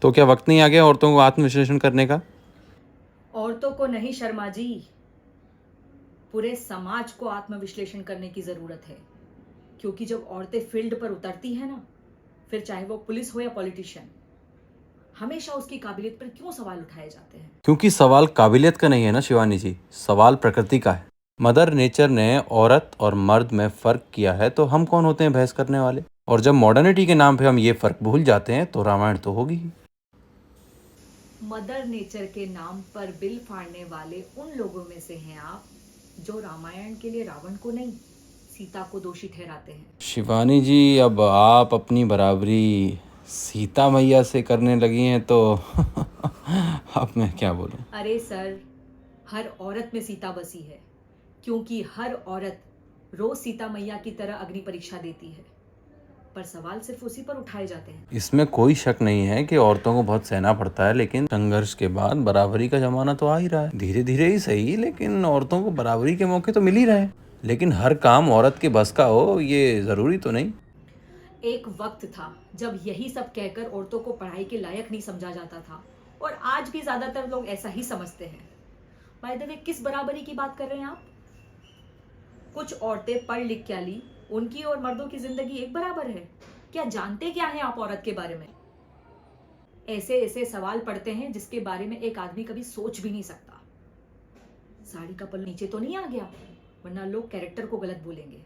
तो क्या वक्त नहीं आ गया औरतों को आत्मविश्लेषण करने का? औरतों को नहीं शर्मा जी, पूरे समाज को आत्मविश्लेषण करने की जरूरत है। क्योंकि जब औरतें फील्ड पर उतरती हैं ना, फिर चाहे वो पुलिस हो या पॉलिटिशियन, हमेशा उसकी काबिलियत पर क्यों सवाल उठाए जाते हैं। क्योंकि सवाल काबिलियत का नहीं है ना शिवानी जी, सवाल प्रकृति का है। मदर नेचर ने औरत और मर्द में फर्क किया है, तो हम कौन होते हैं बहस करने वाले? और जब मॉडर्निटी के नाम पे हम ये फर्क भूल जाते हैं तो रामायण तो होगी ही। मदर नेचर के नाम पर बिल फाड़ने वाले उन लोगों में से हैं आप, जो रामायण के लिए रावण को नहीं, सीता को दोषी ठहराते हैं। शिवानी जी, अब आप अपनी बराबरी सीता मैया से करने लगी हैं तो अब मैं क्या बोलूं। अरे सर, हर औरत में सीता बसी है, क्योंकि हर औरत रोज सीता मैया की तरह अग्नि परीक्षा देती है। पर सवाल सिर्फ उसी पर उठाए जाते हैं। इसमें कोई शक नहीं है कि औरतों को बहुत सहना पड़ता है, लेकिन संघर्ष के बाद बराबरी का जमाना तो आ ही रहा है। धीरे धीरे ही सही, लेकिन औरतों को बराबरी के मौके तो मिल ही रहे हैं। लेकिन हर काम औरत के बस का हो, ये जरूरी तो नहीं। एक वक्त था जब यही सब कहकर औरतों को पढ़ाई के लायक नहीं समझा जाता था, और आज भी ज्यादातर लोग ऐसा ही समझते हैं। बाय द वे, किस बराबरी की बात कर रहे हैं आप? कुछ औरतें पढ़ लिख क्या ली, उनकी और मर्दों की जिंदगी एक बराबर है? क्या जानते क्या हैं आप औरत के बारे में? ऐसे ऐसे सवाल पढ़ते हैं जिसके बारे में एक आदमी कभी सोच भी नहीं सकता। साड़ी का पल्लू नीचे तो नहीं आ गया, वरना लोग कैरेक्टर को गलत बोलेंगे।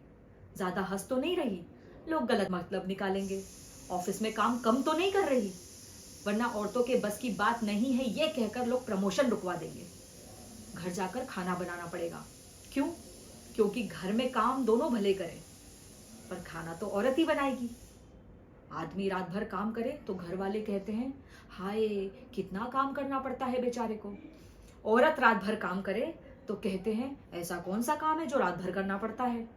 ज्यादा हंस तो नहीं रही, लोग गलत मतलब निकालेंगे। ऑफिस में काम कम तो नहीं कर रही, वरना औरतों के बस की बात नहीं है ये कहकर लोग प्रमोशन रुकवा देंगे। घर जाकर खाना बनाना पड़ेगा। क्यों? क्योंकि घर में काम दोनों भले करें, पर खाना तो औरत ही बनाएगी। आदमी रात भर काम करे तो घर वाले कहते हैं, हाय कितना काम करना पड़ता है बेचारे को। औरत रात भर काम करे तो कहते हैं, ऐसा कौन सा काम है जो रात भर करना पड़ता है।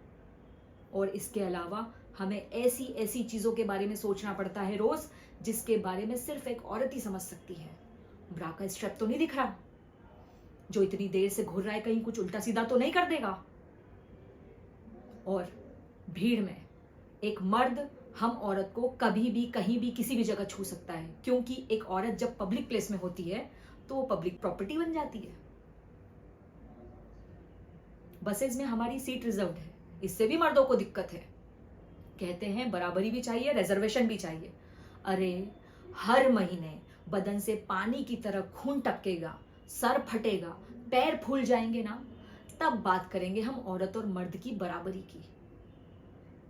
और इसके अलावा हमें ऐसी ऐसी चीजों के बारे में सोचना पड़ता है रोज, जिसके बारे में सिर्फ एक औरत ही समझ सकती है। ब्रा का स्ट्रेप तो नहीं दिख रहा, जो इतनी देर से घूर रहा है, कहीं कुछ उल्टा सीधा तो नहीं कर देगा। और भीड़ में एक मर्द हम औरत को कभी भी कहीं भी किसी भी जगह छू सकता है, क्योंकि एक औरत जब पब्लिक प्लेस में होती है तो वो पब्लिक प्रॉपर्टी बन जाती है। बसेज में हमारी सीट रिजर्व्ड है, इससे भी मर्दों को दिक्कत है। कहते हैं बराबरी भी चाहिए, रिजर्वेशन भी चाहिए। अरे, हर महीने बदन से पानी की तरह खून टपकेगा, सर फटेगा, पैर फूल जाएंगे ना, तब बात करेंगे हम औरत और मर्द की बराबरी की।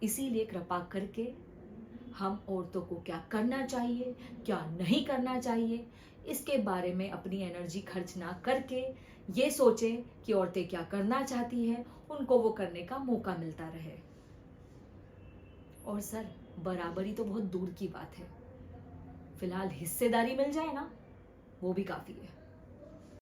इसीलिए कृपा करके हम औरतों को क्या करना चाहिए, क्या नहीं करना चाहिए, इसके बारे में अपनी एनर्जी खर्च ना करके ये सोचें कि औरतें क्या करना चाहती हैं, उनको वो करने का मौका मिलता रहे। और सर, बराबरी तो बहुत दूर की बात है, फिलहाल हिस्सेदारी मिल जाए ना, वो भी काफी है।